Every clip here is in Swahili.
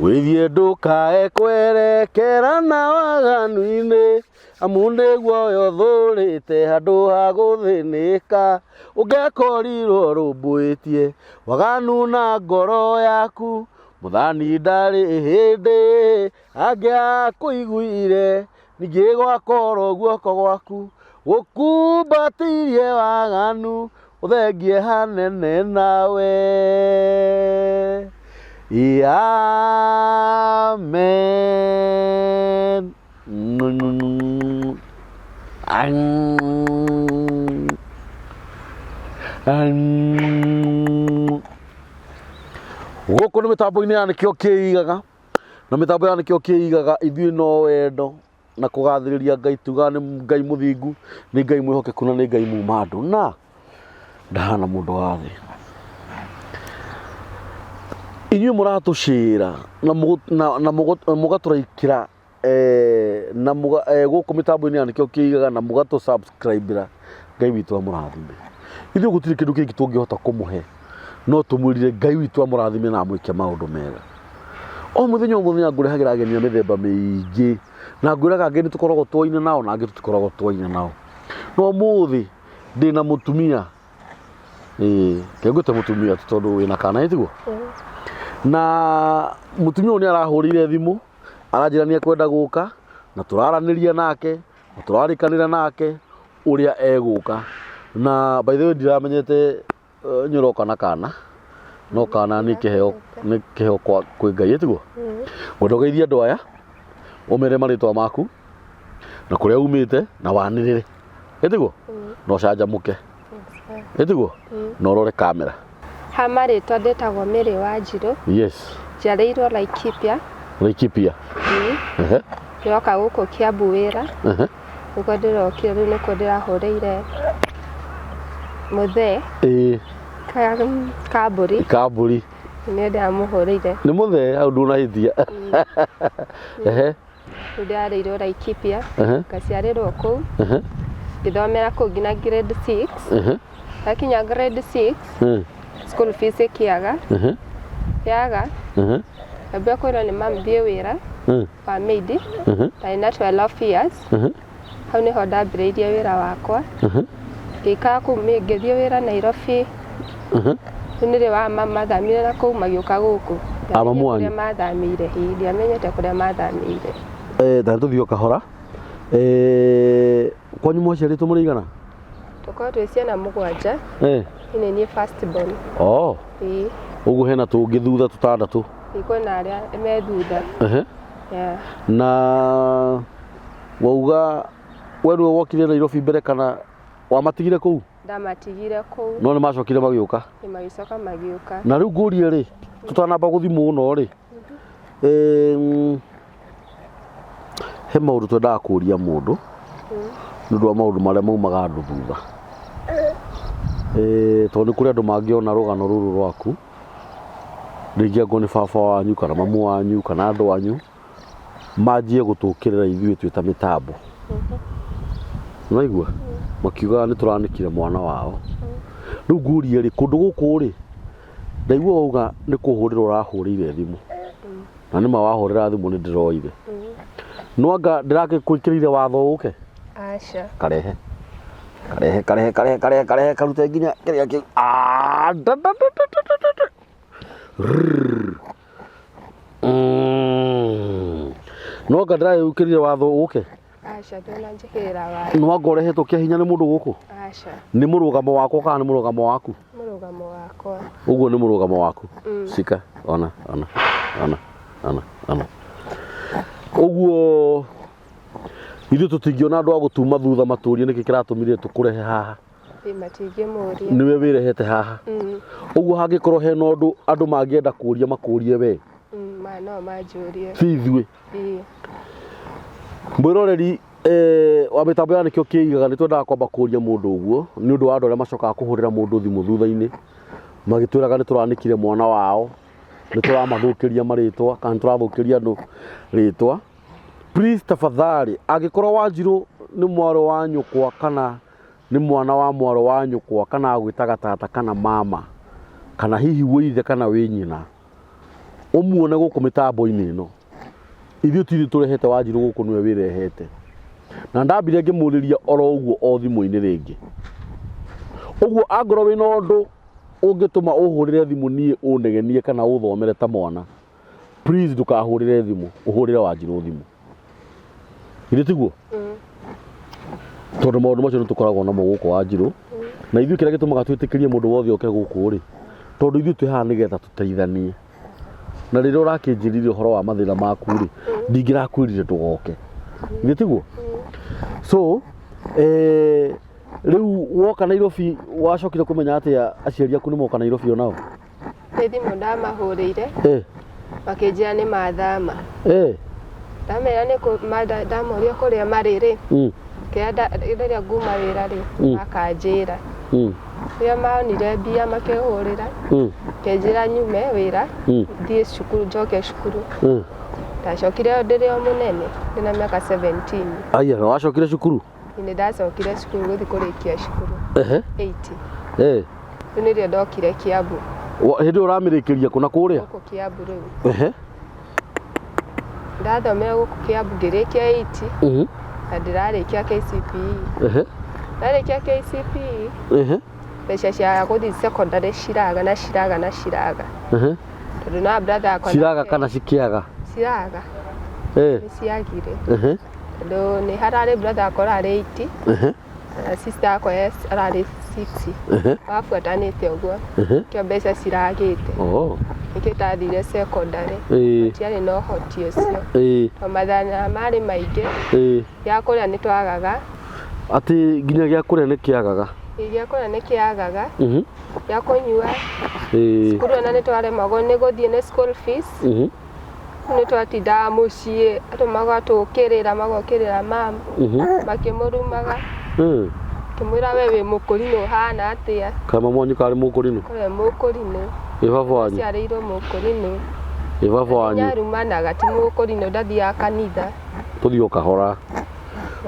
withie ndukae kwerekera na waganu-ini amu niguo thurite handu ha guthinika ungekorirwo rumbuitie waganu na ngoro yaku muthani ndari hindi angiakuiguire ningi gwakora guoko gwaku gukumbatirie waganu uthengie hanene nawe. Amen. Gũkũ nĩ mĩtambo-inĩ ya nĩkĩo kĩigaga, na mĩtambo ya nĩkĩo kĩigaga ithuĩ no wendo na kũgathĩrĩria Ngai tuga nĩ Ngai mũthingu, nĩ Ngai mwĩhokeku na nĩ Ngai muma andũ na ndahana mũndũ wa thĩ. Inyuĩ mũratũcĩra na mũgatũraikĩra na gũkũ mĩtambo-inĩ ya nĩkĩo kĩigaga na mũgatũ subscribe-ĩra. Ngai witũ amũrathime. Ithuĩ gũtirĩ kĩndũ kĩngĩ tũngĩhota kũmũhe no tũmwĩrire Ngai witũ amũrathime na amwĩke maũndũ mega. O mũthenya ngũrehagĩra ageni a mĩthemba mĩingĩ na ngwĩraga angĩ nĩ tũkoragwo tũoine nao na angĩ tũtikoragwo tũoine nao. No ũmũthĩ ndĩna mũtumia, ngĩngwĩte mũtumia tondũ wĩna kana ĩtiguo. Na mũtumia ũyũ nĩ arahũrĩire thimũ aranjĩra nĩ ekwenda gũka na tũraranĩria nake na tũrarĩkanĩra nake ũrĩa egũka. Na by the way ndiramenyete nyũroka na kana no kana nĩ kĩheo kwĩ Ngai ĩtiguo. Ngwenda ũgeithie andũ aya ũmere marĩtwa maku na kũrĩa umĩte na wanĩrĩre ĩtiguo na ũcanjamũke ĩtiguo na ũrore kamera. Ha marĩtwa ndĩtagwo Mĩrĩ wa Njirũ. Yes. Njarĩirwo Laikipia. Laikipia. Ndĩroka gũkũ Kiambu wĩra. Nĩkuo ndĩrokire rĩu nĩkuo ndĩrahũrĩire mũthee. Kambũri. Kambũri. Nĩ ndĩramũhũrĩire. Nĩ mũthee hau ndunahĩtia. Rĩu ndĩrarĩirwo Laikipia. Ngaciarĩrwo kũu. Ngĩthomera kũu nginya grade 6. Ndakinya grade 6. School fees ĩkĩaga. Ngambia kwĩrwo nĩ mami thiĩ wĩra wa maid. Ndarĩ na 12 years. Hau nĩho ndambĩrĩirie wĩra wakwa. Ngĩikara kũu ngĩthiĩ wĩra Nairobi. Rĩu nĩrĩ wa mama mathamire na kũu magĩũka gũkũ. Kũrĩa mathamĩire, ndiamenyete kũrĩa mathamĩire. Ndarĩ tũthiĩ o kahora. Kwanyu mwaciarĩtwo mũrĩ-igana? Tũkoragwo twĩ ciana mũgwanja. Nĩ niĩ first born. Ũguo hena tũngĩ thutha tũtandatũ. Kwĩna arĩa me thutha. Na wauga we nĩwe wokire Nairobi mbere kana wamatigire kũu? Ndamatigire kũu. No nĩ macokire magĩũka? Magĩcoka magĩũka. Na rĩu ngũrie rĩ, tũtanamba gũthiĩ mũno rĩ, he maũndũ twendaga kũria mũndũ nĩ ũndũ wa maũndũ marĩa maumaga andũ thutha. Tondũ nĩ kũrĩ andũ mangĩona rũgano rũrũ rwaku, rĩngĩ angĩkorwo nĩ baba wanyu kana mamu wanyu kana andũ anyu manjie gũtũkĩrĩra ithuĩ twĩ ta mĩtambo. Nĩwaigua makiuga nĩ tũranĩkire mwana wao. Rĩu ngũrie rĩ, kũndũ gũkũ rĩ, ndaigua wauga nĩ kũhũrĩrwo ũrahũrĩire thimũ na nĩma wahũrĩra thimũ nĩ ndĩroire. No anga ndĩrakĩkwĩkĩrĩire watho ũke? Aca. Karehe karute nginya kĩrĩa kĩu. No anga ndĩrakĩkwĩkĩrĩire watho ũke? Aca, ndũnanjĩkĩrĩra watho. No anga ũrehetwo kĩa hinya nĩ mũndũ gũkũ? Aca. Nĩ mũrũgamo wakwa kana nĩ mũrũgamo waku? Mũrũgamo wakwa. Ũguo nĩ mũrũgamo waku? Cika, ona. Ũguo ithuĩ tũtingĩona andũ a gũtuma thutha matũrie nĩkĩ kĩratũmire tũkũrehe haha. Matingĩmũria. Nĩwe wĩrehete haha. Ũguo hangĩkorwo hena ũndũ andũ mangĩenda kũria makũrie we. No manjũrie. Si ithuĩ. Mwĩroreri wa mĩtambo ya nĩkĩo kĩigaga nĩ twendaga kwamba kũria mũndũ ũguo nĩ ũndũ wa andũ arĩa macokaga kũhũrĩra mũndũ thimũ thutha-inĩ magĩtwĩraga nĩ tũranĩkire mwana wao, nĩ tũramathũkĩria marĩtwa kana nĩ tũrathũkĩria andũ rĩtwa. Please tafadhali, angĩkorwo Wanjirũ nĩ mwarĩ wa nyũkwa kana nĩ mwana wa mwarĩ wa nyũkwa kana agwĩtaga tata kana mama kana hihi wĩ ithe kana wĩ nyina, umuone guku mitambo-ini ino ithuĩ tũthiĩ tũrehete Wanjiru guku niwe wirehete na ndambire ngĩmũrĩria oro ũguo o thimũ-inĩ rĩngĩ ũguo angorwo wĩna ũndũ ũngĩtũma ũhũrĩre thimũ niĩ ũnegenie kana ũthomere ta mwana please ndũkahũrĩre thimũ ũhũrĩre Wanjiru thimũ githĩ tiguo tondũ maũndũ macio nĩtũkoragwo namo gũkũ Wanjiru na ithuĩ kĩrĩa gĩtũmaga twĩtĩkĩrie mũndũ wothe oke gũkũ rĩ tondũ ithuĩ twĩ haha nĩgetha tũteithanie na rĩrĩa ũrakĩnjĩrire ũhoro wa mathĩna maku rĩ ndingĩrakwĩrire ndũgoke githĩ tiguo so rĩu woka Nairobi wacokire kũmenya atĩa aciari aku nĩmoka Nairobi onao nĩ thimũ ndamahũrĩire makĩnjĩra nĩ mathama ndamera nĩ ndamoria kũrĩa marĩ rĩ rĩrĩa nguma wĩra rĩ makanjĩra rĩrĩa monire mbia makĩhũrĩra kĩnjĩra nyume wĩra thiĩ cukuru njoke cukuru ndacokire ndĩrĩ o mũnene ndĩna mĩaka 17 aya wacokire cukuru nĩ ndacokire cukuru gũthiĩ kũrĩkia cukuru 8 rĩu nĩrĩo ndokire Kiambu hĩndĩ ũramĩrĩkĩria kũ na kũrĩa gũkũ Kiambu rĩu ndathomera gũkũ Kiambu ngĩrĩkia 8 na ndĩrarĩkia KCPE ndarĩkia KCPE mbeca cia gũthiĩ secondary ciraga tondũ na brother akwa ciraga kana cikĩaga ciraga nĩ ciagire tondũ nĩ hararĩ brother akwa ararĩ 8 na sister akwa ararĩ 6 wabuatanĩte ũguo kĩo mbeca ciragĩte nĩkĩo tathire secondary tiarĩ na ũhoti ũcio tondũ mathana marĩ maingĩ gĩa kũrĩa nĩ twagaga atĩ nginya gĩa kũrĩa nĩ kĩagaga gĩa kũrĩa nĩ kĩagaga gĩa kũnyua cukuru ona nĩ twaremagwo nĩ gũthiĩ nĩ school fees nĩ twatindaga mũciĩ andũ magokĩrĩra mamu makĩmũrumaga kĩmwĩra we wĩ mũkũrinũ ũhana atĩa kama mwanyu karĩ mũkũrinũ we mũkũrinũ baba wanyu ciarĩirwo mũkũrinũ baba wanyu nyarumanaga ti mũkũrinũ ndathiaga kanitha tũthiĩ o kahora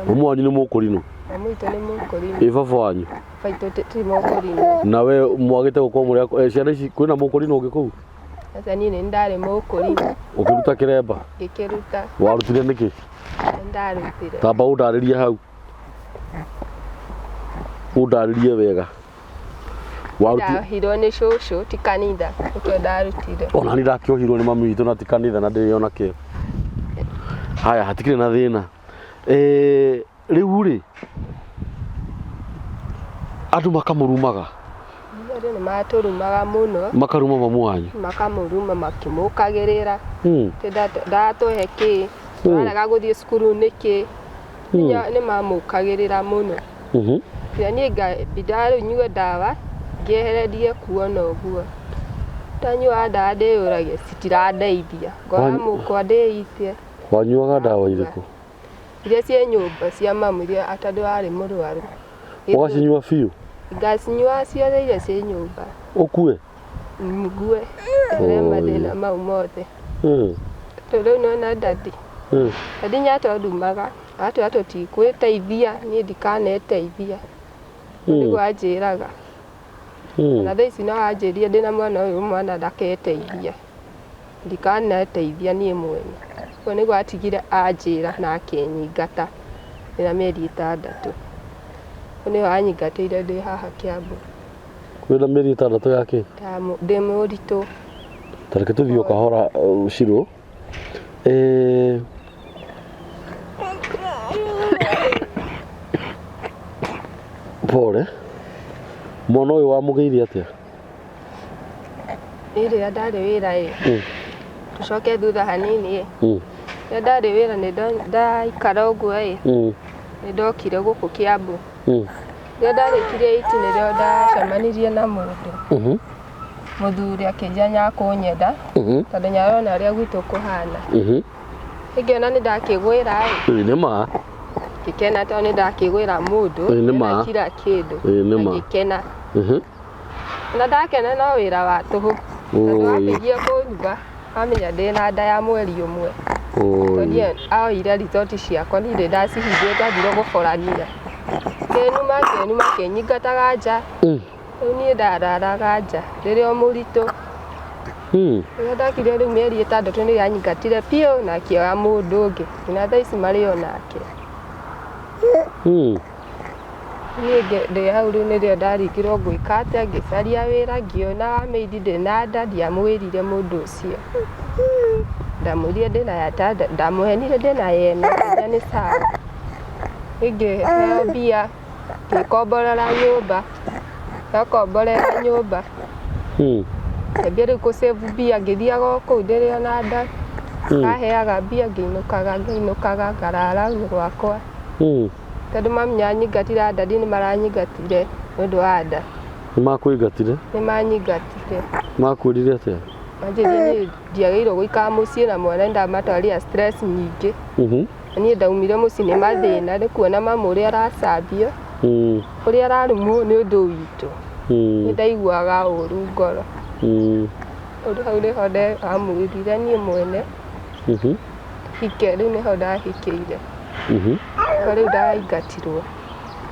mwanyu nĩ mũkũrinũ mamu witũ nĩ mũkũrinũ baba wanyu baitũ ti mũkũrinũ na we mwagĩte gũkorwo mũrĩ ciana ici kwĩna mũkũrinũ ũngĩ kũu sasa niĩ nĩ ndarĩ mũkũrinũ ũkĩruta kĩremba ngĩkĩruta warutire nĩkĩ ndarutire tamba ũndarĩrie hau ũndarĩrie wega ndahirwo nĩ cũcũ ti kanitha nĩkĩo ndarutire ona nĩ ndakĩohirwo nĩ mami witũ na ti kanitha na ndĩrĩ ona kĩo haya hatikĩrĩ na thĩna rĩu rĩ andũ makamũrumaga nĩ matũrumaga mũno makaruma mamu wanyu makamũruma makĩmũkagĩrĩra ndatũhe kĩ twarega gũthiĩ cukuru nĩkĩ nĩ mamũkagĩrĩra mũno rĩrĩa niĩ ndarĩ nyue ndawa ngĩehererie kuona ũguo ndanyuaga ndawa ndĩyũragia citirandeithia ngora mũkwa ndĩite wanyuaga ndawa irĩkũ iria ciĩ nyũmba cia mamu iria atandũ arĩ mũrwaru ũgacinyua biũ ngacinyua ciothe iria ciĩ nyũmba ũkue ngue rĩa mathĩna mau mothe tondũ nona ndadi nyatondumaga atwĩra tũtikwĩteithia niĩ ndikaneteithia nĩguo anjĩraga na thaa ici no anjĩrie ndĩna mwana ũyũ mwana ndaketeithia ndikaneteithia niĩ mwene ũguo nĩguo atigire anjĩra na akĩnyingata ndĩna mĩeri 6 ũguo nĩho anyingatĩire ndĩ haha Kiambu kwĩna mĩeri 6 yake ndĩ mũritũ tareke tũthiĩ o kahora Shiro pole mwana ũyũ wamũgeire atĩa rĩrĩa ndarĩ wĩra tũcoke thutha hanini rĩrĩa ndarĩ wĩra nĩ ndaikara ũguo nĩ ndokire gũkũ Kiambu rĩrĩa ndarĩkirie 8 nĩrĩo ndacemanirie na mũndũ mũthuri akĩnjia nyakũnyenda tondũ nyarona ũrĩa gwitũ kũhana ngĩona nĩ ndakĩgwĩra nĩ ma ngĩkena tondũ nĩ ndakĩgwĩra mũndũ na kila kĩndũ ngĩkena na ndakena no wĩra wa tũhũ tondũ wakĩgia kũruga amenya ndĩna nda ya mweri ũmwe tondũ aoire resort ciakwa ndirĩ ndacihingire ndathire gũborania kĩnuma kĩnyingataga nja rĩu niĩ ndararaga nja rĩrĩa mũritũ ndakire rĩu mĩeri 6 nĩ yanyigatire piũ na akĩoya mũndũ ũngĩ na thaa ici marĩ o nake. Niĩ ndĩ hau rĩu nĩrĩo ndaringirwo ngwĩka atĩa, ngĩcaria wĩra ngĩona wa maid ndĩna nda, ndiamwĩrire mũndũ ũcio. Ndamwĩrire ndĩna yata, ndamũhenire ndĩna yena nĩ sawa. Ngĩheo mbia ngĩkomborera nyũmba, ndakomborera nyũmba ngĩambia rĩu gũsave mbia, ngĩthiaga kũu ndĩrĩ ona nda, kaheaga mbia ngĩinũkaga ngarara hau gwakwa. Tondũ mami nĩanyingatire nda, nĩ maranyingatire nĩ ũndũ wa nda. Nĩ makũingatire? Nĩ manyingatire. Makwĩrire atĩa? Manjĩrire ndiagĩrĩirwo gũikara mũciĩ na mwana, ndamatwarire stress nyingĩ. Niĩ ndaumire mũciĩ nĩ mathĩna, nĩ kuona mamu ũrĩa aracambio, ũrĩa ararumwo nĩ ũndũ witũ. Nĩ ndaiguaga ũru ngoro. Ũndũ hau nĩho ndamwĩrire niĩ mwene hike, rĩu nĩho ndahikĩire. Rĩu ndaingatirwo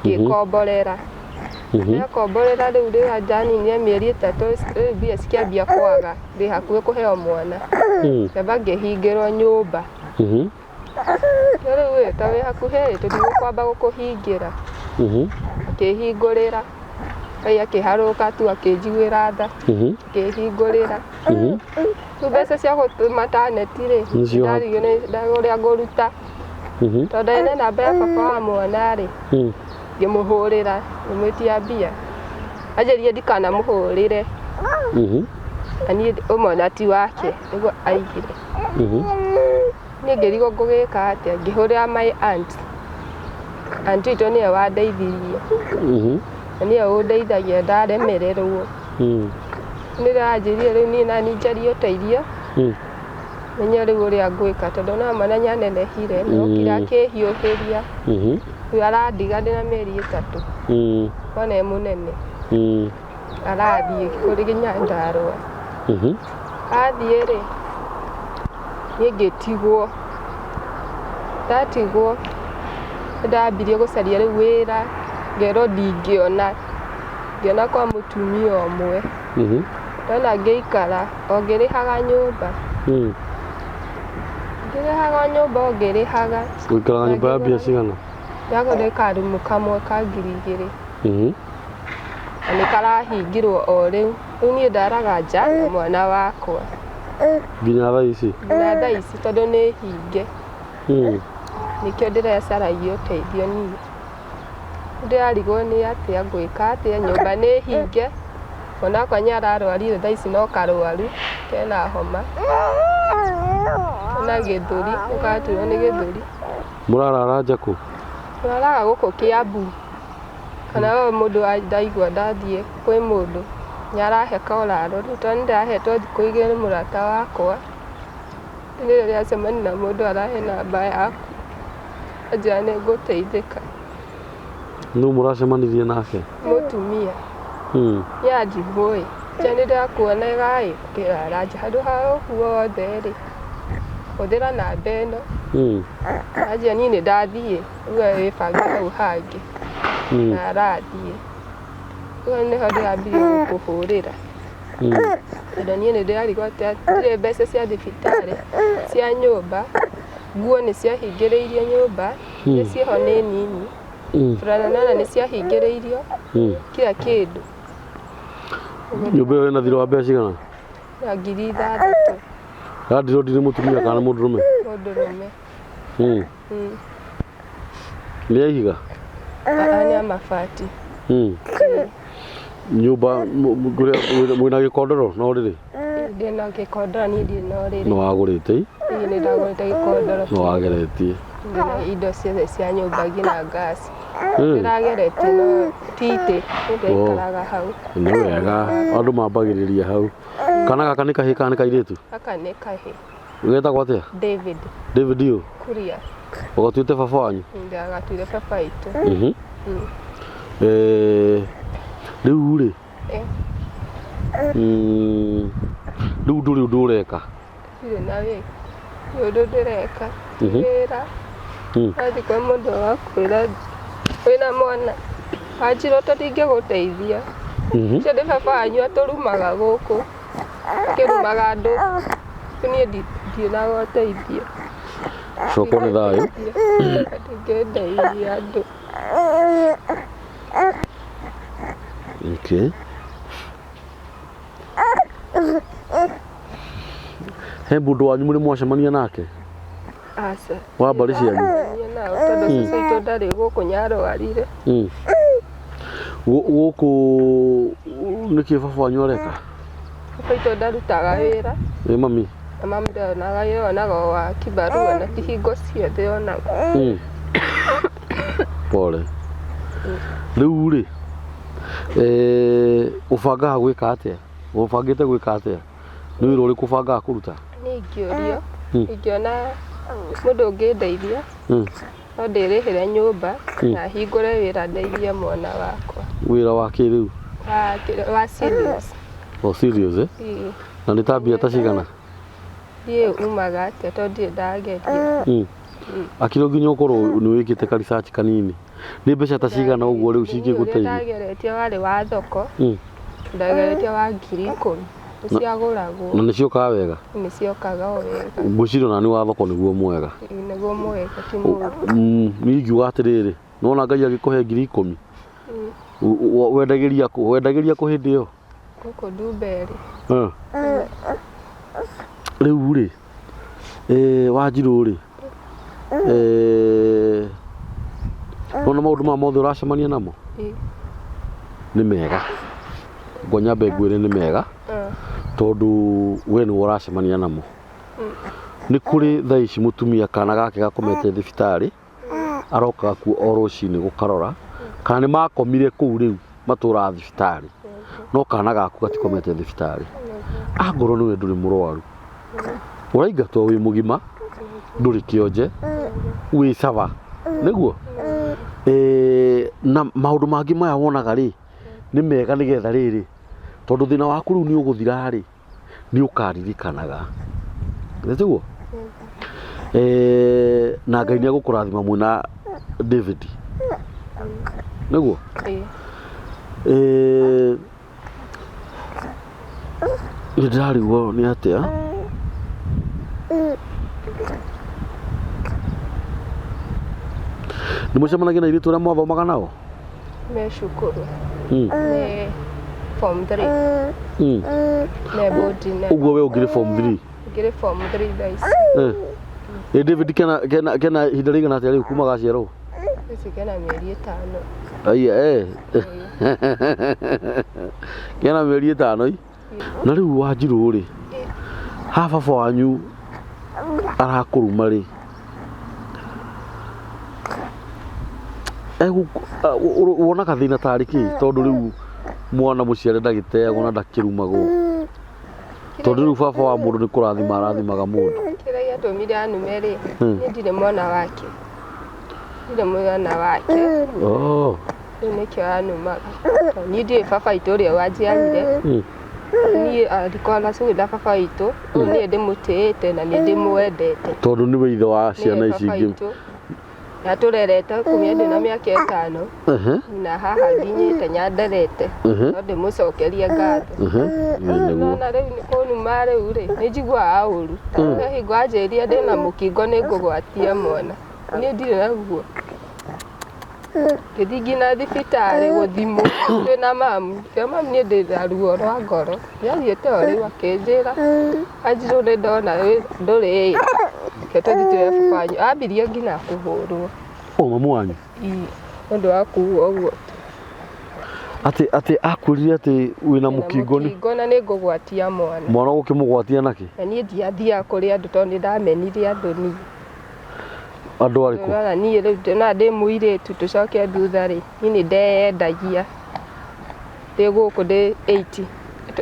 ngĩkomborera. Ndakomborera rĩu rĩrĩa njaninire mĩeri 3, rĩu mbia cikĩambia kwaga, ndĩ hakuhĩ kũheo mwana. Ngĩamba ngĩhingĩrwo nyũmba. Rĩu ta wĩ hakuhĩ tũtigũkwamba gũkũhingĩra. Akĩhingũrĩra, Ngai akĩharũka tu akĩnjiguĩra tha, akĩhingũrĩra. Rĩu mbeca cia maternity-rĩ ndarigĩrwo ũrĩa ngũruta. Tondũ ene namba ya baba wa mwana-rĩ, ngĩmũhũrĩra ngĩmwĩtia mbia. Anjĩrire ndikanamũhũrĩre, na niĩ ũmwe ti wake nĩguo aigire. Niĩ ngĩrigwo ngũgĩka atĩa, ngĩhũrĩra my aunt. Aunt witũ nĩwe wandeithirie, na nĩwe ũndeithagia ndaremererwo. Nĩrĩo anjĩrire rĩu niĩ nani njarie ũteithio, menye rĩu ũrĩa ngwĩka, tondũ no mwana nĩanenehire, nĩokire akĩhiũhĩria. Rĩu arandiga ndĩna mĩeri 3, mwana e mũnene. Arathiĩ kũrĩ Nyandarũa. Athiĩ-rĩ, niĩ ngĩtigwo. Ndatigwo ndambirie gũcaria rĩu wĩra, ngerwo ndingĩona, ngĩona kwa mũtumia ũmwe. Ndona ngĩikara o ngĩrĩhaga nyũmba. Ngĩrĩhaga nyũmba o ngĩrĩhaga. Gũikaraga nyũmba ya mbia cigana? Ndagũrire karumu kamwe ka 2,000. Na nĩ karahingirwo o rĩu. Rĩu niĩ ndaraga nja na mwana wakwa. Nginya thaa ici? Nginya thaa ici tondũ nĩ hinge. Nĩkĩo ndĩrecaragia ũteithio niĩ. Ndĩrarigwo nĩ atĩa ngwĩka atĩa, nyũmba nĩ hinge. Mwana wakwa nĩararwarire thaa ici no karwaru, kena homa. Na gĩthũri, ũgaturwo nĩ gĩthũri. Mũrarara nja kũ? Mũraraga gũkũ Kiambu. Kana mũndũ ndaigua ndathiĩ kwĩ mũndũ nĩarahe kaũraro, rĩu tondũ nĩndĩrahetwo thikũ 2 nĩ mũrata wakwa. Nĩ rĩrĩa cemania na mũndũ arahe namba yaku, anjĩra nĩngũteithĩka. Nũũ mũracemanirie nake? Mũtumia. Niĩ ndimũĩ. Nja nĩndakuonaga-ĩ, ngĩrara nja handũ ha ũguo wothe-rĩ, hũthĩra namba ĩno. Anjĩra niĩ nĩndathiĩ, rĩu wĩbange hau hangĩ. Na arathiĩ. Rĩu nĩho ndĩrambirie gũkũhũrĩra. Tondũ niĩ nĩndĩrarigwo atĩa, ndirĩ mbeca cia thibitarĩ, cia nyũmba, nguo nĩciahingĩrĩirio nyũmba, iria ciĩho nĩ nini. Burana nona nĩciahingĩrĩirio, kila kĩndũ. Nyũmba ĩyo ĩna thirĩ wa mbeca cigana? Na 6,000. Yandirwo ndirĩ mũtumia kana mũndũrũme? Mũndũrũme. Nĩ ya ihiga? Nĩ ya mabati. Nyũmba mwĩna gĩkondoro no rĩrĩ? Ndĩna gĩkondoro, niĩ ndirĩ na ũrĩrĩ. Nĩwagũrĩte? Ĩĩ nĩndagũrĩte gĩkondoro. Nĩwageretie? Ndĩna indo ciothe cia nyũmba nginya gas. Ndĩrageretie no ti itĩ, nĩndaikaraga hau. Nĩ wega, andũ mambagĩrĩria hau. Kana gaka nĩ kahĩĩ kana nĩ kairĩtu? Gaka nĩ kahĩĩ. Getagwo atĩa? David. David ũ? Kuria. Ũgatuĩte baba wanyu? Ndagatuire baba witũ. Rĩu-rĩ, rĩu ndũrĩ ũndũ ũreka? Ndirĩ na ũndũ ndĩreka. Wĩra. Nathiĩ kwĩ mũndũ wakwĩra wĩna mwana, anjĩra tondũ ndingĩgũteithia. Ũcio nĩ baba wanyu atũrumaga gũkũ. Akirumaga andũ niĩ ndionaga ũteithio. Copo nĩ thayũ. Ndingĩenderia andũ. Okay. He mũndũ wanyu mũrĩ mwacemania nake? Aca. Wa mbarĩ cianyu? Tondũ cũcũ witũ ndarĩ gũkũ nĩarwarire. Gũkũ nĩkĩ baba wanyu areka? Baba witũ ndarutaga wĩra. Mami? Na mami ndonaga wĩra onaga wa kibarua na ti hingo ciothe onaga. Pole. Rĩu rĩ, ũbangaga gwĩka atĩa? Ũbangĩte gwĩka atĩa? Nĩ wĩra ũrĩkũ ũbangaga kũruta? Niĩ ingĩũrio, ingĩona mũndũ ũngĩndeithia, no ndĩrĩhĩre nyũmba na hingũre wĩra ndeithie mwana wakwa. Wĩra wa kĩrĩu? Wa serious. O serious Na nĩ ta mbia ta cigana? Ndiĩ umaga atĩa tondũ ndirĩ ndageria. Akĩrĩ nginya ũkorwo nĩ wĩkĩte ka research kanini. Nĩ mbeca ta cigana ũguo rĩu cingĩgũteithia? Ndageretie warĩ wa thoko. Ndageretie wa 10,000. Nĩciagũragwo. Na nĩciokaga wega? Nĩciokaga o wega. Ngwĩciria na nĩ wa thoko nĩguo mwega. Nĩguo mwega ti mũũru. Niĩ ingiuga atĩrĩrĩ, nĩwona Ngai agĩkũhe 10,000. Wendagĩria kũ? Wendagĩria kũ hĩndĩ ĩyo? Gũkũ Ndumberi. Rĩu rĩ, Wanjirũ rĩ, wona maũndũ ma mothe ũracemania namo? Nĩ mega. Ngonyambe ngwĩre nĩ mega. Tondũ we nĩwe ũracemania namo. Nĩ kũrĩ thaa ici mũtumia kana gake gakomete thibitarĩ, arokaga kuo o rũcinĩ gũkarora kana nĩ makomire kũu rĩu matũũraga thibitarĩ, no kana gaku gatikomete thibitarĩ. Angorwo nĩwe ndũrĩ mũrwaru, ũraingatwo wĩ mũgima, ndũrĩ kĩonje, wĩ sawa, nĩguo? Na maũndũ mangĩ maya wonaga rĩ, nĩ mega nĩgetha rĩrĩ, tondũ thĩna waku rĩu nĩ ũgũthira rĩ, nĩ ũkaririkanaga. Nĩguo? Na Ngai nĩ agũkũrathima mwĩna David. Nĩguo? Nĩ ndĩrarigwo nĩ atĩa? Nĩ mũcemanagia na airĩtu arĩa mwathomaga nao? Me cukuru. Me form 3. Me boarding. Ũguo we ũngĩrĩ form 3? Ngĩrĩ form 3 thaa ici. David kena ihinda rĩigana atĩa rĩu kuma gaciarwo? Ici kena mĩeri 5. Aya kena mĩeri 5. Na rĩu Wanjirũ rĩ, ha baba wanyu arakũruma rĩ, wonaga thĩna tarĩ kĩ? Tondũ rĩu mwana mũciare ndagĩteagwo na ndakĩrumagwo, tondũ rĩu baba wa mũndũ nĩ kũrathima arathimaga mũndũ. Kĩrĩa gĩatũmire anume rĩ, niĩ ndirĩ mwana wake, ndirĩ mwana wake, rĩu nĩkĩo anumaga. Niĩ ndiĩ baba witũ ũrĩa wanjiarire, niĩ angĩkorwo na cugũ na baba witũ, niĩ ndĩmũtĩĩte na nĩ ndĩmwendete. Tondũ nĩwe ithe wa ciana ici ingĩ. Natũrerete kumia ndĩna mĩaka 5 na haha nginyĩte nyanderete, no ndĩmũcokerie ngatho. Na rĩu nĩ kũnuma rĩu rĩ, nĩ njiguaga ũũru. He hingo anjĩrire ndĩna mũkingo nĩ ngũgwatia mwana, niĩ ndirĩ naguo. Ngĩthiĩ nginya thibitarĩ gũthimwo ndĩna mamu, mamu niĩ ndĩna ruo rwa ngoro. Ndiathiĩte o rĩu akĩnjĩra, Wanjirũ nĩ ndona ndũrĩ ke tũthiĩ tuoe baba wanyu. Ambirie nginya kũhũrwo. Mamu wanyu? Nĩ ũndũ wa kuuga ũguo. Atĩ akwĩrire atĩ wĩna mũkingo nĩ? Mũkingo na nĩ ngũgwatia mwana. Mwana ũkĩmũgwatia nakĩ? Na niĩ ndiathiaga kũrĩ andũ tondũ nĩ ndamenire andũ niĩ. Andũ arĩkũ? Na niĩ rĩu ndĩna ndĩ mũirĩtu tũcoke thutha rĩ, niĩ nĩ ndeyendagia ndĩ gũkũ ndĩ 8.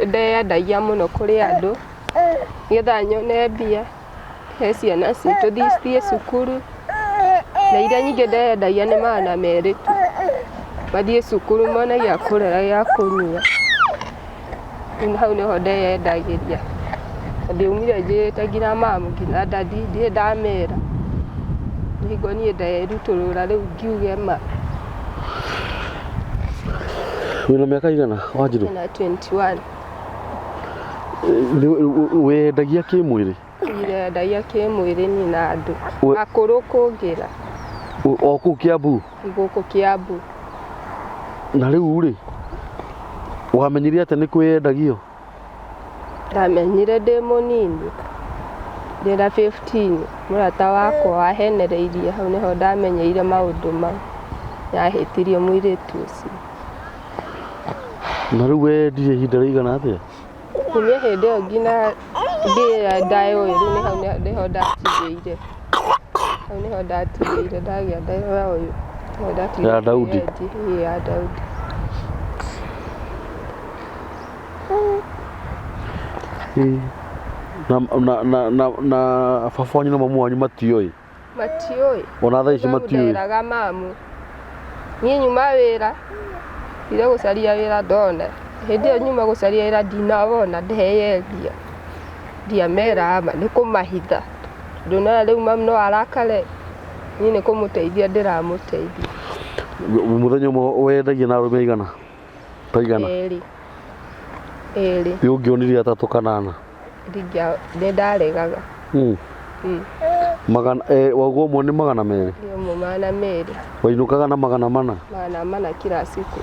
Ndeyendagia mũno kũrĩ andũ nĩgetha nyone mbia he ciana citũ cithiĩ cukuru, na iria nyingĩ ndeyendagia nĩ 200 tu. Mathiĩ cukuru mona gĩa kũrĩa gĩa kũnyua. Hau nĩho ndeyendagĩria. Ndiaumire njĩrĩte nginya mamu nginya dadi ndirĩ ndamera. Hingo niĩ nderutũrũra rĩu ngiuge ma. Wĩna mĩaka igana Wanjirũ? Na 21. wendagia Kimwiri? Irendagia Kimwiri ni na andu akuru kungira o ku Kiambu? Gũkũ Kiambu. Na rĩu rĩ wamenyire atĩ nĩ kwĩyendagio? Ndamenyire ndĩ mũnini ndĩna 15 mũrata wakwa wahenereirie hau nĩho ndamenyeire maũndũ mau yahĩtirie mũirĩtu ũcio. Na rĩu wendire ihinda rĩigana atĩa? Kumia hĩndĩ ĩyo nginya ndayo rĩu nĩho ndatigĩire. Hau nĩho ndatigĩire ndagĩa ndayo ũyũ. Ya Daudi? Ya Daudi. Na baba wanyu na mamu wanyu matiũĩ? Matiũĩ. Ona thaa ici matiũĩ? Nderaga mamu. Niĩ nyuma wĩra ire gũcaria wĩra ndona. Hĩndĩ ĩyo nyuma gũcaria wĩra ndinawona ndeyeria. Ndiamera ama nĩ kũmahitha. Ndona rĩu mamu no arakare. Niĩ nĩ kũmũteithia ndĩramũteithia. Mũthenya ũmwe wendagia na arũme aigana? Ta igana? Erĩ. Rĩu ũngĩonire atatũ kana ana? Nĩ ndaregaga. Waguo ũmwe nĩ 200? Ũmwe 200. Wainũkaga na 400? 400 kila siku.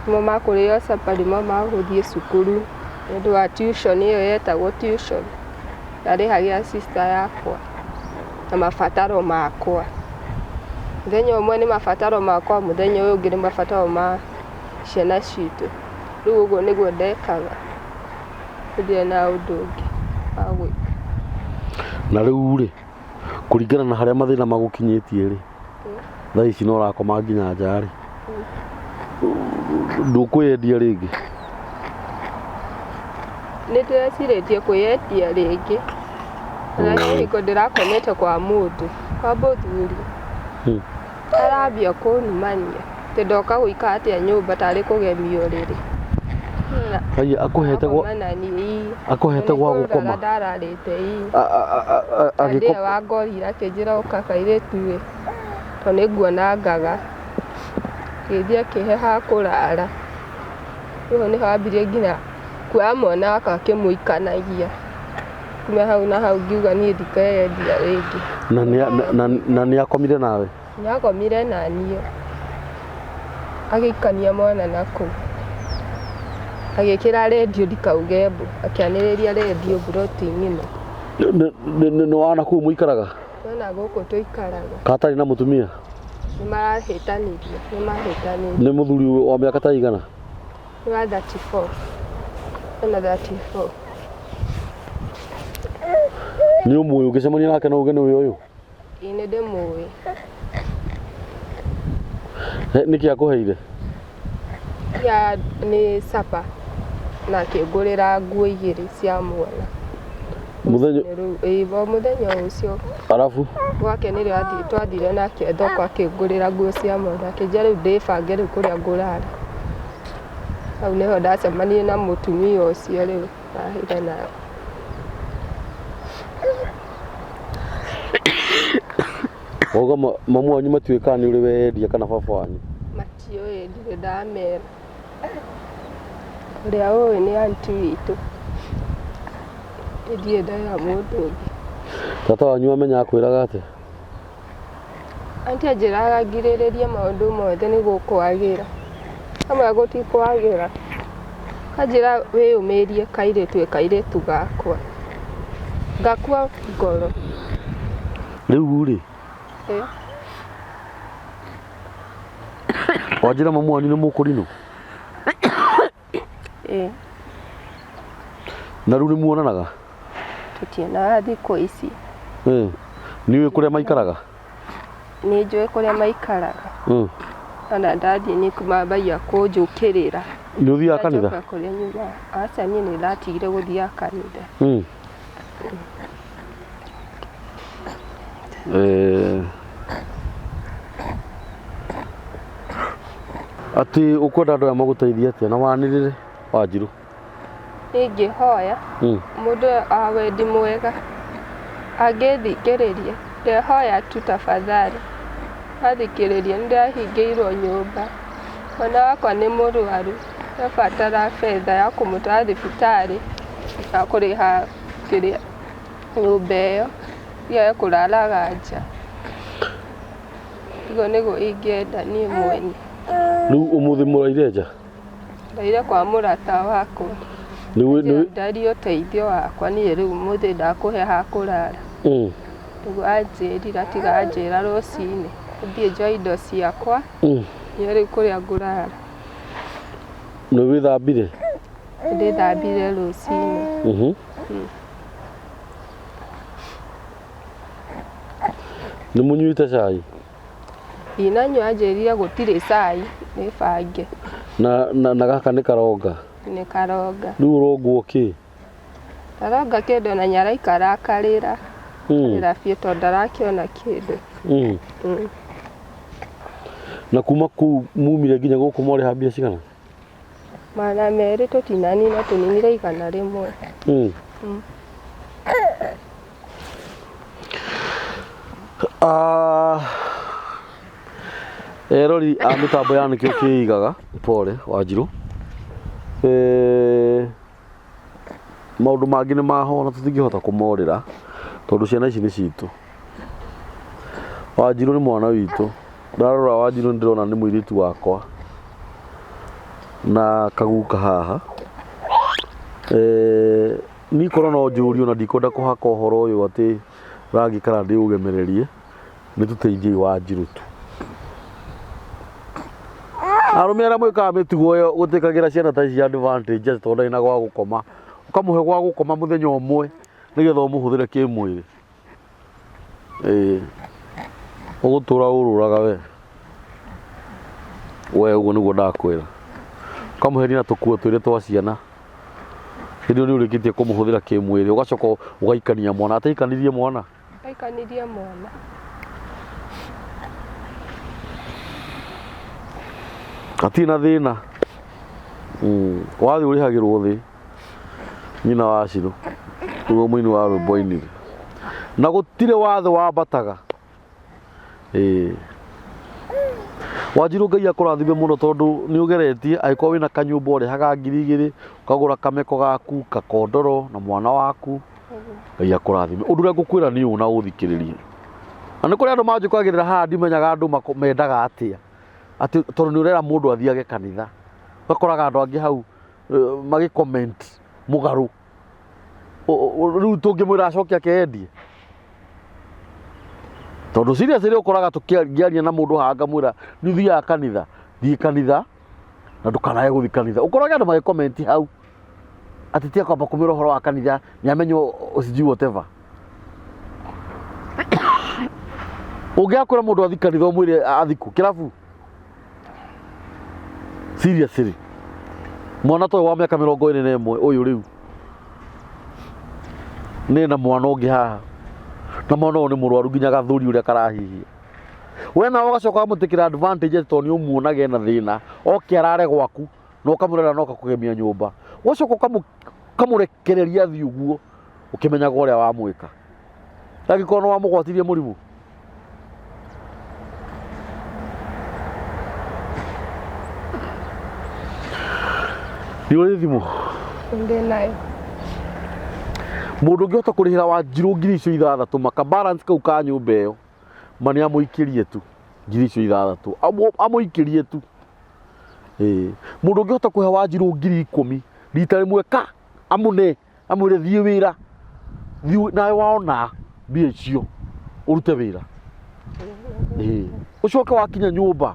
Mo makũrĩo safari mo magũthiĩ cukuru nĩ ũndũ wa tuition ĩyo yetagwo tuition. Ndarĩhagia sister yakwa na mabataro makwa. Mũthenya ũmwe nĩ mabataro makwa, mũthenya ũyũ ũngĩ nĩ mabataro ma ciana citũ. Rĩu ũguo nĩguo ndekaga. Ndirĩ na ũndũ ũngĩ wa gwĩka. Na rĩu rĩ kũringana na harĩa mathĩna magũkinyĩtie rĩ thaa ici no ũrakoma nginya nja rĩ ndũkwĩyendia rĩngĩ? Nĩ ndĩrecirĩtie kwĩyendia rĩngĩ. Na hingo ndĩrakomete kwa mũndũ kwa mũthuri arambia kũnumania atĩ ndoka gũikara atĩa nyũmba tarĩ kũgemio rĩrĩ. Akũhete gwa gũkoma? Ndararĩte ndĩ wangorire akĩnjĩra ũka kairĩtu ĩ to nĩ nguonangaga gĩthiĩ akĩheha kũrara. Rĩu nĩho ambirie nginya kuoya mwana wakwa akĩmũikanagia. Kuma hau na hau ngiuga niĩ ndikeyendia rĩngĩ. Na nĩ akomire nawe? Nĩ akomire na niĩ agĩikania mwana nakũu agĩkĩra redio ndikauge mbu akĩanĩrĩria redio mburoti-inĩ ĩno. Nĩ wana kũu mũikaraga? Wona gũkũ tũikaraga. Katarĩ na mũtumia? Nĩ marahĩtanirie. Nĩ mũthuri wa mĩaka ta igana? Nĩ wa 34. Ena 34. Nĩ ũmũĩ ũngĩcemania nake no uge nĩwe ũyũ? Ĩĩ nĩ ndĩmũĩ. Nĩkĩ akũheire? Nĩ sapa na akĩngũrĩra nguo 2 cia mwana. Mũthenya ũcio. Arabu? Gwake nĩrĩo twathire nake thoko akĩngũrĩra nguo cia mwana akĩnjĩra rĩu ndĩbange rĩu kũrĩa ngũrara. Hau nĩho ndacemanirie na mũtumia ũcio rĩu ahĩire nayo. Oga mamu wanyu matiũĩ kana nĩ ũrĩ weyendia kana baba wanyu? Matiũĩ, ndirĩ ndamera. Ũrĩa ũĩ nĩ aunti witũ. Ndiĩ ndaya mũndũ ũngĩ. Tata wanyu amenya akwĩraga atĩa? Aunti anjĩraga ngirĩrĩrie maũndũ mothe nĩguo kwagĩra. Kamwe gũtikwagĩra. Kanjĩra wĩyũmĩrie kairĩtu gakwa. Ngakua ngoro. Rĩu rĩ wanjĩra mamu wanyu nĩ mũkũrinũ? Na rĩu nĩ muonanaga? Tũtionaga thikũ ici. Nĩũĩ kũrĩa maikaraga? Nĩ njũĩ kũrĩa maikaraga. Ona ndathiĩ nĩ mambagia kũnjũkĩrĩra. Nĩ ũthiaga kanitha? Aca niĩ nĩ ndatigire gũthiaga kanitha. Atĩ ũkwenda andũ aya magũteithia atĩa na wanĩrĩre Wanjirũ? Ingĩhoya mũndũ wa wendi mwega angĩthikĩrĩria, ndehoya tu tafadhali athikĩrĩrie. Nĩ ndahingĩirwo nyũmba, mwana wakwa nĩ mũrwaru, Ndabatara fedha ya kumutwara thibitarĩ na kũrĩha kĩrĩa nyũmba ĩyo ya kũraraga nja. Ũguo nĩguo ingĩenda niĩ mwene. Rĩu ũmũthĩ mũraire nja? Ndaire kwa mũrata wakwa. Ndari ũteithio wakwa niĩ rĩu ũmũthĩ ndakũhe ha kũrara. Nĩguo anjĩrire tiga anjĩra rũcinĩ thiĩ njoe indo ciakwa niĩ rĩu kũrĩa ngũrara. Nĩ wĩthambire? Ndĩthambire rũcinĩ. Nĩ mũnyuĩte cai? Ndinanyua, anjĩrire gũtirĩ cai nĩ bange. Na gaka nĩ karonga? Nĩ karonga. Rĩu ũrongwo kĩ? Ndaronga kĩndũ na nyaraikara akarĩra. Akarĩra biũ tondũ ndarakĩona kĩndũ. Na kuma kũu mumire nginya gũkũ mwarĩha mbia cigana? Magana merĩ tũtinanina tũninire 100. Erori a mĩtambo ya nĩkĩo kĩigaga pole Wanjirũ. Maũndũ mangĩ nĩ mahona tũtingĩhota kũmorĩra tondũ ciana ici nĩ citũ. Wanjirũ nĩ mwana witũ. Ndarora Wanjirũ ndĩrona nĩ mũirĩtu wakwa na kaguka haha. Niĩ korwo no njũrio na ndikwenda kũhaka ũhoro ũyũ atĩ rangi kana ndĩũgemererie, nĩ tũteithie Wanjirũ tu. Arũme arĩa mwĩkaga mĩtugo ĩyo gũtĩkagĩra ciana ta ici advantage tondũ ndarĩ na gwa gũkoma, ũkamũhe gwa gũkoma mũthenya ũmwe nĩgetha ũmũhũthĩre kĩmwĩrĩ. Ũgũtũra ũrũraga we ũguo nĩguo ndakwĩra. Ũkamũheria na tũkuo twĩrĩ twa ciana, hĩndĩ ĩyo nĩ ũrĩkĩtie kũmũhũthĩra kĩmwĩrĩ, ũgacoka ũgaikania mwana. Ataikanirie mwana? Aikanirie mwana. Atirĩ na thĩna. Wathiĩ ũrĩhagĩrwo thĩ. Nyina wa Citu ũguo mũini wa rwĩmbo ainire. Na gũtirĩ watho wambataga. Wanjirũ Ngai akũrathime mũno tondũ nĩ ũgeretie, angĩkorwo wĩna kanyũmba ũrehaga 2,000 ũkagũra kameko gaku, kakondoro na mwana waku. Ngai akũrathime. Ũndũ ũrĩa ngũkwĩra nĩ ũũ na ũthikĩrĩrie. Na nĩ kũrĩ andũ manjũkagĩrĩra haha ndimenyaga andũ mendaga atĩa. Atĩ tondũ nĩ ũrera mũndũ athiage kanitha. Ũgakoraga andũ angĩ hau magĩ-comment mũgarũ. Rĩu tũngĩmwĩra acoke akeyendie. Tondũ seriously ũkoraga tũkĩaria na mũndũ haha ngamwĩra nĩ ũthiaga kanitha, thiĩ kanitha na ndũkanae gũthiĩ kanitha. Ũkoraga andũ magĩ-comment hau atĩ tiga kwamba kũmwĩra ũhoro wa kanitha nĩ amenyo sijui whatever. Ũngĩakwĩra mũndũ athiĩ kanitha ũmwĩre athiĩ kũ, kĩrabu? Seriously. Mwana ta ũyũ wa mĩaka 21 ũyũ rĩu nĩ na mwana ũngĩ haha, na mwana ũyũ nĩ mũrwaru nginya gathũri ũrĩa karahihia. We nawe ũgacoka ũkamũtĩkĩra advantage tondũ nĩ ũmuonaga ena thĩna, oke arare gwaku na ũkamwĩra noka kũgemia nyũmba. Ũgacoka ũkamũrekereria athiĩ ũguo ũkĩmenyaga ũrĩa wamwĩka. Angĩkorwo nĩ wamũgwatirie mũrimũ. Nĩ ũrĩ thimũ? Ndĩnayo. Mũndũ ũngĩhota kũrĩhĩra Wanjirũ 6,000 maka balance kau ka nyũmba ĩyo, ma nĩ amũikĩrie tu 6,000, amũikĩrie tu. Mũndũ ũngĩhota kũhe Wanjirũ 10,000 rita rĩmwe ka amũne, amwĩre thiĩ wĩra, nawe wona mbia icio ũrute wĩra. Ũcoke wakinya nyũmba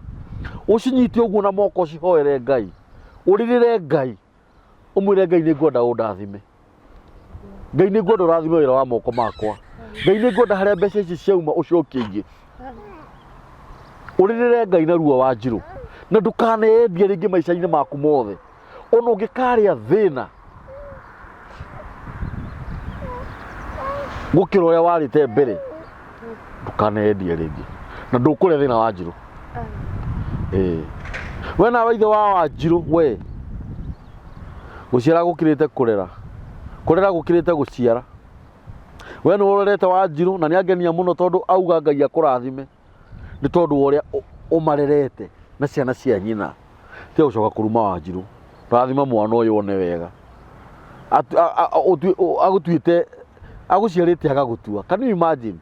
ũcinyite ũguo na moko ũcihoere Ngai, ũrĩrĩre Ngai, ũmwĩre Ngai nĩ ngwenda ũndathime. Ngai nĩ ngwenda ũrathime wĩra wa moko makwa. Ngai nĩ ngwenda harĩa mbeca ici ciauma ũcokie ingĩ. Ũrĩrĩre Ngai na ruo Wanjirũ. Na ndũkaneyendie rĩngĩ maica-inĩ maku mothe. Ona ũngĩkarĩa thĩna gũkĩra ũrĩa warĩte mbere, ndũkaneyendie rĩngĩ. Na ndũkũrĩa thĩna Wanjirũ. We nawe ithe wa Wanjirũ we, gũciara gũkirĩte kũrera, kũrera gũkirĩte gũciara. We nĩ ũrorete Wanjirũ na nĩ angenia mũno tondũ auga Ngai akũrathime nĩ tondũ ũrĩa ũmarerete na ciana cia nyina. Tiga gũcoka kũruma Wanjirũ. rathima mwana ũyũ one wega agũtuĩte agũciarĩte agagũtua. Can you imagine?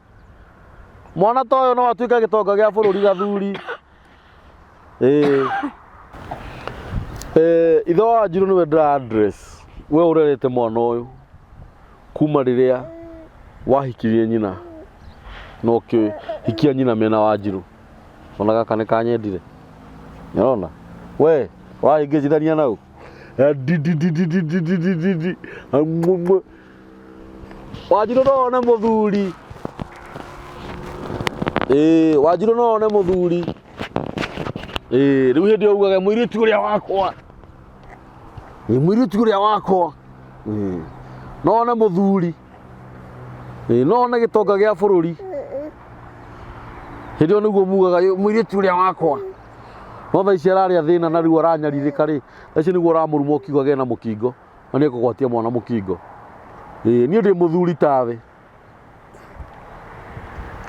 Mwana ta ũyũ no atuĩke gĩtonga gĩa bũrũri gathuri. Ithe wa Wanjirũ nĩwe ndĩra address. We ũrerete mwana ũyũ kuma rĩrĩa wahikirie nyina no hikia nyina mena Wanjirũ. Ona gaka nĩ kanyendire. Nĩũrona? We wahingĩcithania nau. Wanjirũ no one mũthuri. Wanjirũ no one mũthuri. Rĩu hĩndĩ ĩyo ugaga mũirĩtu ũrĩa wakwa. Mũirĩtu ũrĩa wakwa. No one mũthuri. No one gĩtonga gĩa bũrũri. Hĩndĩ ĩyo nĩguo mugaga mũirĩtu ũrĩa wakwa. No thaa ici ararĩa thĩna na rĩu aranyarirĩka rĩ. Thaa ici nĩguo ũramũruma ũkiuga ge na mũkingo. Na nĩekũgwatia mwana mũkingo. Niĩ ndĩ mũthuri tawe.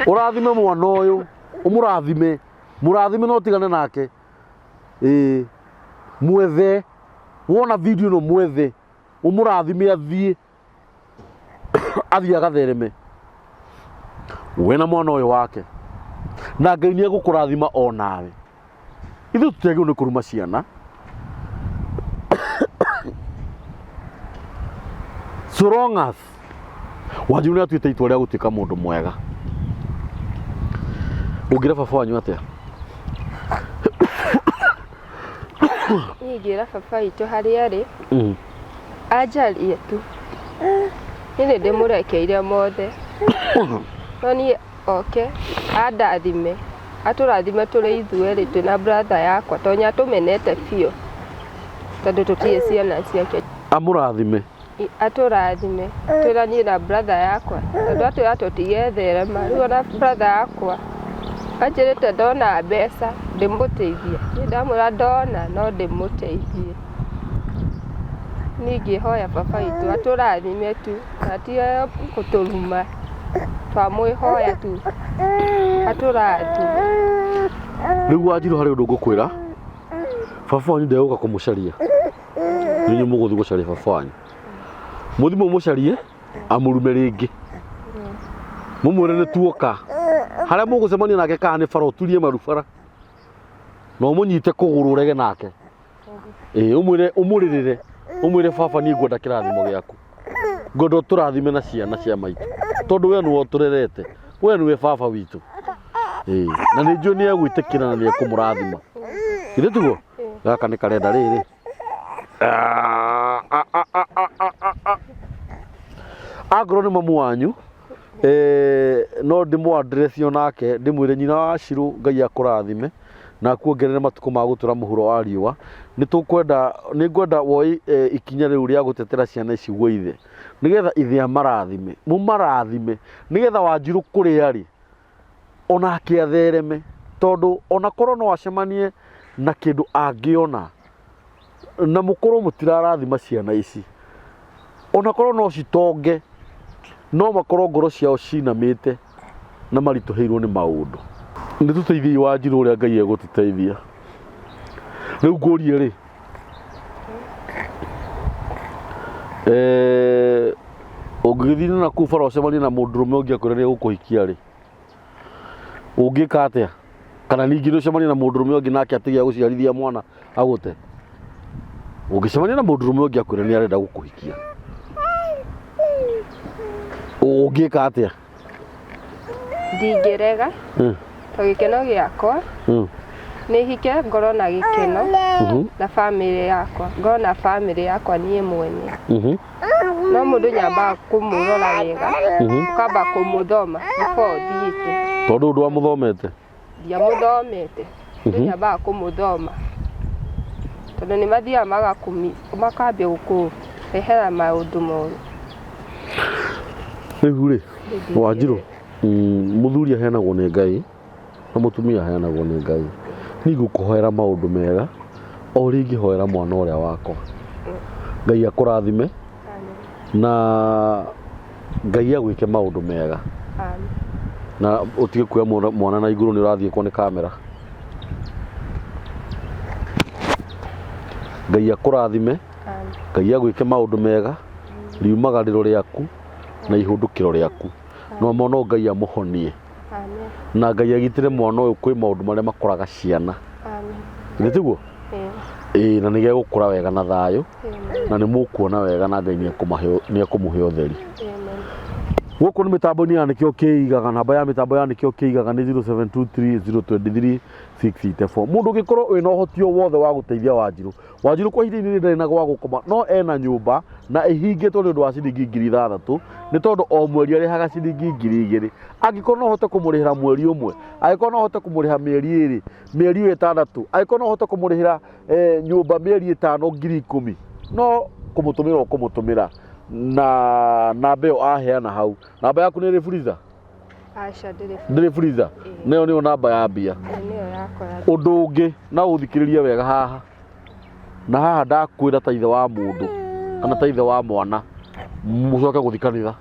Ũrathime mwana ũyũ. Ũmũrathime. Mũrathime no tigane nake. Mwethe. Wona video no mwethe. Ũmũrathime athiĩ. Athiĩ agathereme. We na mwana ũyũ wake. Na Ngai nĩegũkũrathima o nawe. Ithuĩ tũtiagĩrĩirwo nĩ kũruma ciana. So long as Wanjirũ nĩatuĩte itua rĩa gũtuĩka mũndũ mwega. Ũngĩra baba wanyu atĩa? Niĩ ingĩra baba witũ harĩa arĩ anjarie tu. Niĩ nĩndĩmũrekeire mothe. No niĩ oke andathime. Atũrathime tũrĩ ithuerĩ twĩna brother yakwa tonya tũmenete biũ. Tondũ tũtirĩ ciana ciake. Amũrathime. Atũrathime twĩna niĩ na brother yakwa. Tondũ atwĩra tũtigetherema. Rĩu ona brother yakwa anjĩrĩte ndona mbeca ndĩmũteithie. Niĩ ndamwĩra ndona no ndĩmũteithie. Niĩ ngĩhoya baba witũ atũrathime tu. Na tiwe gũtũruma. Twamwĩhoya tu. Atũrathime. Rĩu Wanjirũ harĩ ũndũ ngũkwĩra. Baba wanyu ndegũka kũmũcaria. Nĩ mũgũthiĩ gũcaria baba wanyu. Mũthĩ mũmũcarie amũrume rĩngĩ. Mũmwĩre nĩ tuoka. Harĩa mũgũcemania nake kana nĩ bara ũturie marubara. No mũnyite kũgũrũ ũrege nake. Ũmwĩre ũmũrĩrĩre. Ũmwĩre baba niĩ ngwenda kĩrathimo gĩaku. Ngwenda ũtũrathime na ciana cia maitũ. Tondũ we nĩwe ũtũrerete. We nĩwe baba witũ. Na nĩ njũĩ nĩegwĩtĩkĩra na nĩekũmũrathima. Githĩ tiguo? Gaka nĩ karenda rĩrĩ. Angorwo nĩ mamu wanyu no ndĩmũ address onake ndĩmwĩre nyina wa Wanjirũ Ngai akũrathime na kuongerere matukũ ma gũtũra mũhuro wa riũa. Nĩngwenda woi ikinya rĩu rĩa gũtetera ciana ici gwa ithe nĩgetha ithe amarathime. Mũmarathime nĩgetha Wanjirũ kũrĩa arĩ onake athereme. Tondũ ona korwo no acemanie na kĩndũ angĩona na mũkorwo mũtirarathima ciana ici. Ona korwo no citonge no makorwo ngoro ciao cinamĩte na maritũhĩirwo nĩ maũndũ. Nĩ tũteithie Wanjirũ ũrĩa Ngai egũtũteithia. Rĩu ngũrie rĩ. Ũngĩgĩthiĩ na kũu bara ũcemanie na mũndũrũme ũngĩ akwĩra nĩegũkũhikia rĩ. Ũngĩka atĩa? Kana ningĩ nĩũcemanie na mũndũrũme ũngĩ nake atĩgia gũciarithia mwana agũte. Ũngĩcemania na mũndũrũme ũngĩ akwĩra nĩarenda gũkũhikia. Ũngĩka atĩa? Ndingĩrega. Tondũ gĩkeno gĩakwa nĩ hike ngorwo na gĩkeno na bamĩrĩ yakwa. Ngorwo na bamĩrĩ yakwa niĩ mwene. No mũndũ nyambaga kũmũrora wega. Ũkamba kũmũthoma before ũthiĩte. Tondũ ndũ amũthomete? Ndiamũthomete. Mũndũ nyambaga kũmũthoma. Tondũ nĩ mathiaga makambia gũkũrehera maũndũ moru. Rĩu rĩ Wanjirũ mũthuri aheanagwo nĩ Ngai na mũtumia aheanagwo nĩ Ngai. Niĩ ngũkũhoera maũndũ mega o ũrĩa ingĩhoera mwana ũrĩa wakwa. Ngai akũrathime na Ngai agwĩke maũndũ mega. Na ũtige kuoya mwana na igũrũ nĩ ũrathiĩ kwa nĩ kamera. Ngai akũrathime, Ngai agwĩke maũndũ mega, riumagarĩro rĩaku na ihũndũkĩro rĩaku. No mono Ngai amũhonie. Na Ngai agitĩre mwana ũyũ kwĩ maũndũ marĩa makoraga ciana. Nĩ tiguo? Na nĩ gegũkũra wega na thayũ, na nĩ mũkuona wega na Ngai nĩ ekũmũhe ũtheri. Gũkũ nĩ mĩtambo-inĩ ya nĩkĩo kĩigaga, namba ya mĩtambo ya nĩkĩo kĩigaga nĩ 0723023684. Mũndũ ũngĩkorwo wĩna ũhoti o wothe wa gũteithia Wanjirũ kwa ihinda-inĩ ndarĩ na gwa gũkoma, no ena nyũmba na ĩhingĩtwo nĩ ũndũ wa ciringi 6,000, nĩ tondũ o mweri arĩhaga ciringi 2,000. Angĩkorwo no hote kũmũrĩhĩra mweri ũmwe, angĩkorwo no hote kũmũrĩha mĩeri 2, mĩeri 6, angĩkorwo no hote kũmũrĩhĩra nyũmba mĩeri 5, 10,000, no kũmũtũmĩra ũkũmũtũmĩra. Na namba ĩyo aheana hau. Namba yaku nĩ ĩrĩ Fuliza? Aca ndĩrĩ Fuliza. Nĩyo nĩyo namba ya mbia. Nĩyo yakora. Ũndũ ũngĩ na ũthikĩrĩrie wega haha. Na haha ndakwĩra ta ithe wa mũndũ kana ta ithe wa mwana, mũcoke gũthiĩ kanitha.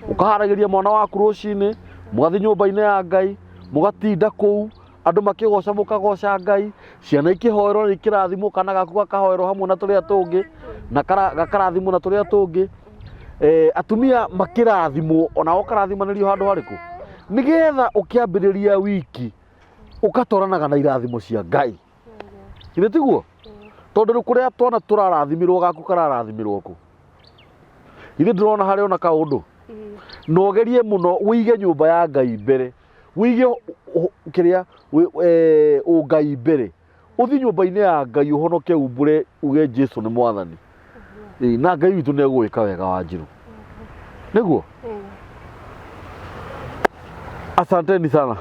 Ũkaharagĩria mwana waku rũcinĩ, mũgathiĩ nyũmba-inĩ ya Ngai, mũgatinda kũu, andũ makĩgoca mũkagoca Ngai, ciana ikĩhoerwo nĩ kĩrathimo, kana gaku gakahoerwo hamwe na tũrĩa tũngĩ, na gakarathimwo na tũrĩa tũngĩ. Atumia makĩrathimwo, onao karathimanĩrio handũ harĩkũ? Nĩgetha ũkĩambĩrĩria wiki ũkatoranaga na irathimo cia Ngai. Githĩ tiguo? Tondũ rĩu kũrĩa twana tũrarathimirwo, gaku kararathimirwo kũ? Githĩ ndĩrona harĩ ona kaũndũ? Na ũgerie mũno wĩige nyũmba ya Ngai mbere, wĩige kĩrĩa Ngai mbere, ũthiĩ nyũmba-inĩ ya Ngai ũhonoke umbũre, uge Jesũ nĩ Mwathani. Na Ngai witũ nĩ egũgwĩka wega Wanjirũ. Nĩguo? Asanteni sana.